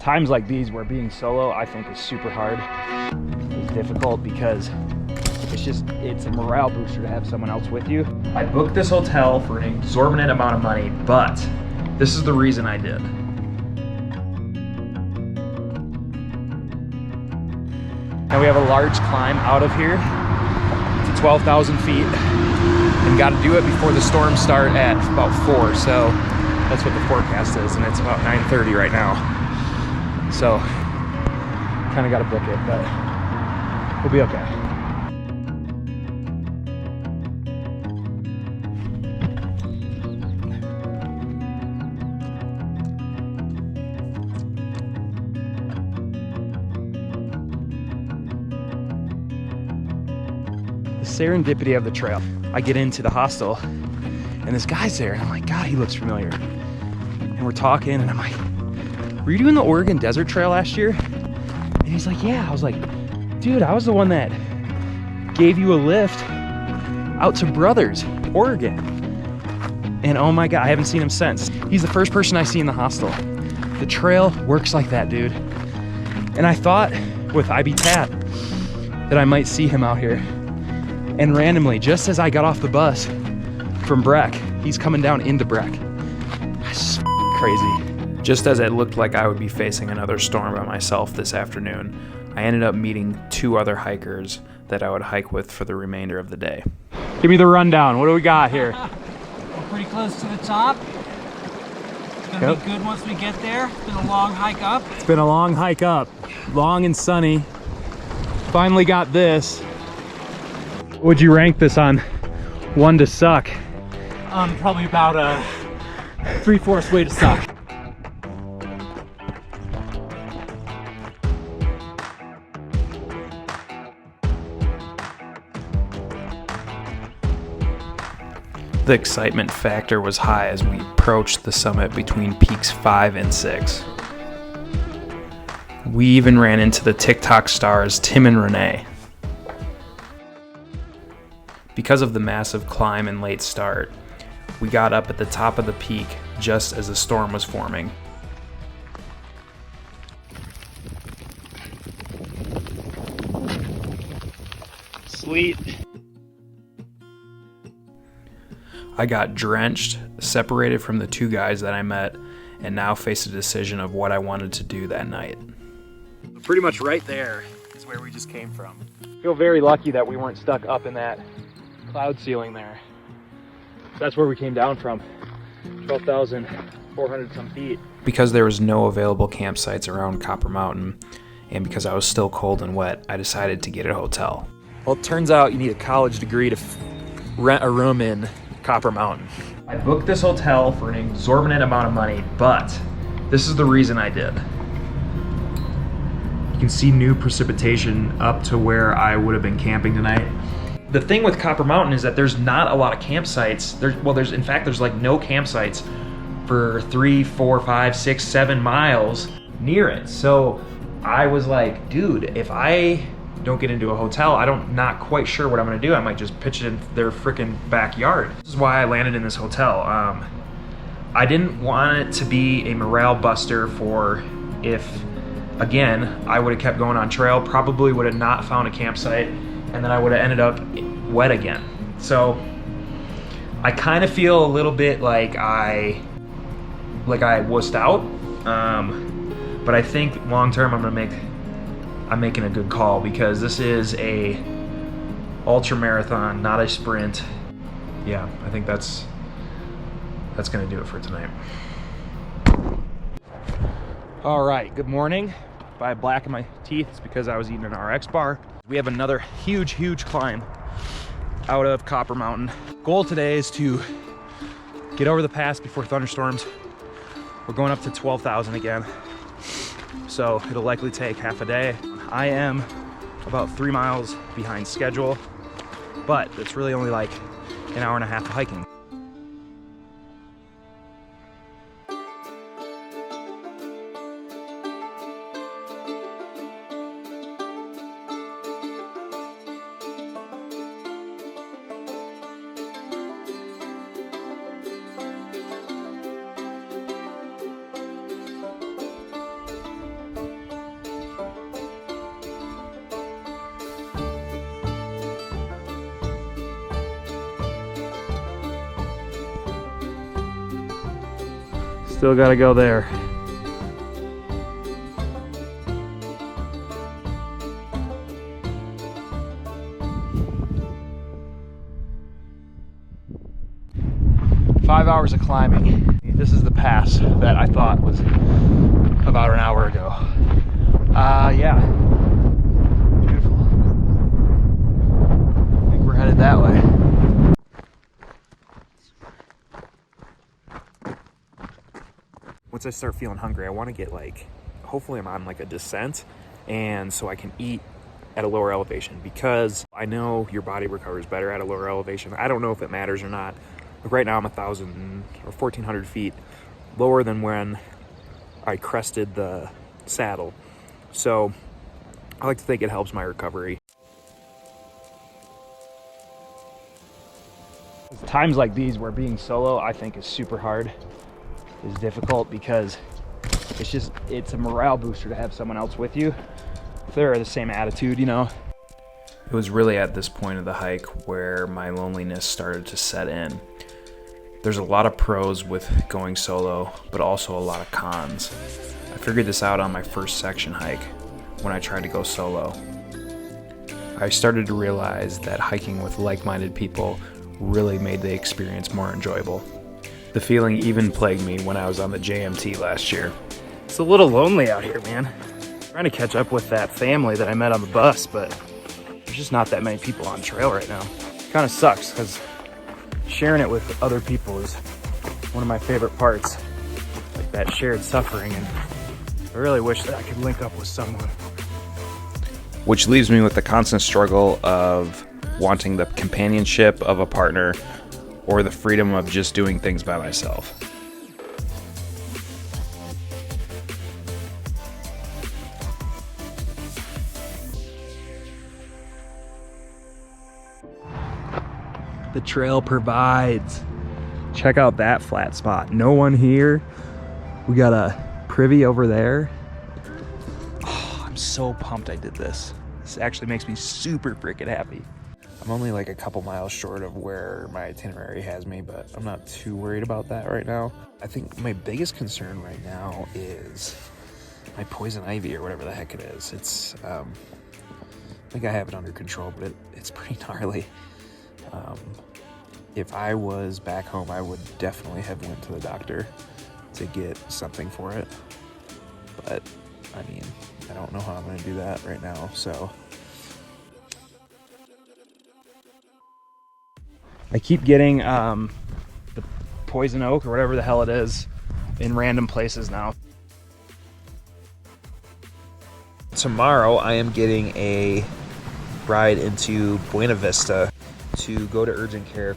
Times like these where being solo I think is super hard, is difficult, because it's a morale booster to have someone else with you. I booked this hotel for an exorbitant amount of money, but this is the reason I did. Now we have a large climb out of here to 12,000 feet, and got to do it before the storms start at about 4, so that's what the forecast is, and it's about 9:30 right now. So, kind of got to book it, but we'll be okay. The serendipity of the trail. I get into the hostel, and this guy's there, and I'm like, God, he looks familiar. And we're talking, and I'm like, were you doing the Oregon Desert Trail last year? And he's like, yeah. I was like, dude, I was the one that gave you a lift out to Brothers, Oregon. And oh my God, I haven't seen him since. He's the first person I see in the hostel. The trail works like that, dude. And I thought with IB Tap that I might see him out here. And randomly, just as I got off the bus from Breck, he's coming down into Breck. That's crazy. Just as it looked like I would be facing another storm by myself this afternoon, I ended up meeting 2 other hikers that I would hike with for the remainder of the day. Give me the rundown. What do we got here? We're pretty close to the top. It's gonna be good once we get there. It's been a long hike up. It's been a long hike up. Long and sunny. Finally got this. Would you rank this on 1 to suck? Probably about a 3/4 way to suck. The excitement factor was high as we approached the summit between peaks 5 and 6. We even ran into the TikTok stars Tim and Renee. Because of the massive climb and late start, we got up at the top of the peak just as the storm was forming. Sweet. I got drenched, separated from the 2 guys that I met, and now faced a decision of what I wanted to do that night. Pretty much right there is where we just came from. I feel very lucky that we weren't stuck up in that cloud ceiling there. That's where we came down from, 12,400 some feet. Because there was no available campsites around Copper Mountain, and because I was still cold and wet, I decided to get a hotel. Well, it turns out you need a college degree to rent a room in Copper Mountain. I booked this hotel for an exorbitant amount of money, but this is the reason I did. You can see new precipitation up to where I would have been camping tonight. The thing with Copper Mountain is that there's not a lot of campsites. There's like no campsites for 3, 4, 5, 6, 7 miles near it. So I was like, dude, if I don't get into a hotel, not quite sure what I'm gonna do. I might just pitch it in their freaking backyard. This is why I landed in this hotel. I didn't want it to be a morale buster for if, again, I would have kept going on trail, probably would have not found a campsite, and then I would have ended up wet again. So I kind of feel a little bit like I wussed out, but I think long term I'm making a good call, because this is a ultra marathon, not a sprint. Yeah, I think that's gonna do it for tonight. All right, good morning. If I have black in my teeth, it's because I was eating an RX bar. We have another huge climb out of Copper Mountain. Goal today is to get over the pass before thunderstorms. We're going up to 12,000 again, so it'll likely take half a day. I am about 3 miles behind schedule, but it's really only like an hour and a half of hiking. Still gotta go there. Hours of climbing. This is the pass that I thought was about an hour ago. Yeah. Beautiful. I think we're headed that way. Once I start feeling hungry, I want to get hopefully I'm on a descent, and so I can eat at a lower elevation, because I know your body recovers better at a lower elevation. I don't know if it matters or not. Right now I'm 1,000 or 1,400 feet lower than when I crested the saddle. So I like to think it helps my recovery. Times like these where being solo I think is super hard, is difficult, because it's a morale booster to have someone else with you if they're the same attitude, you know. It was really at this point of the hike where my loneliness started to set in. There's a lot of pros with going solo, but also a lot of cons. I figured this out on my first section hike when I tried to go solo. I started to realize that hiking with like-minded people really made the experience more enjoyable. The feeling even plagued me when I was on the JMT last year. It's a little lonely out here, man. I'm trying to catch up with that family that I met on the bus, but there's just not that many people on trail right now. Kind of sucks, because sharing it with other people is one of my favorite parts, like that shared suffering, and I really wish that I could link up with someone. Which leaves me with the constant struggle of wanting the companionship of a partner or the freedom of just doing things by myself. The trail provides. Check out that flat spot. No one here. We got a privy over there. Oh, I'm so pumped I did this. This actually makes me super freaking happy. I'm only a couple miles short of where my itinerary has me, but I'm not too worried about that right now. I think my biggest concern right now is my poison ivy, or whatever the heck it is. It's, I think I have it under control, but it's pretty gnarly. If I was back home, I would definitely have went to the doctor to get something for it. But, I mean, I don't know how I'm going to do that right now, so. I keep getting the poison oak, or whatever the hell it is, in random places now. Tomorrow, I am getting a ride into Buena Vista to go to urgent care.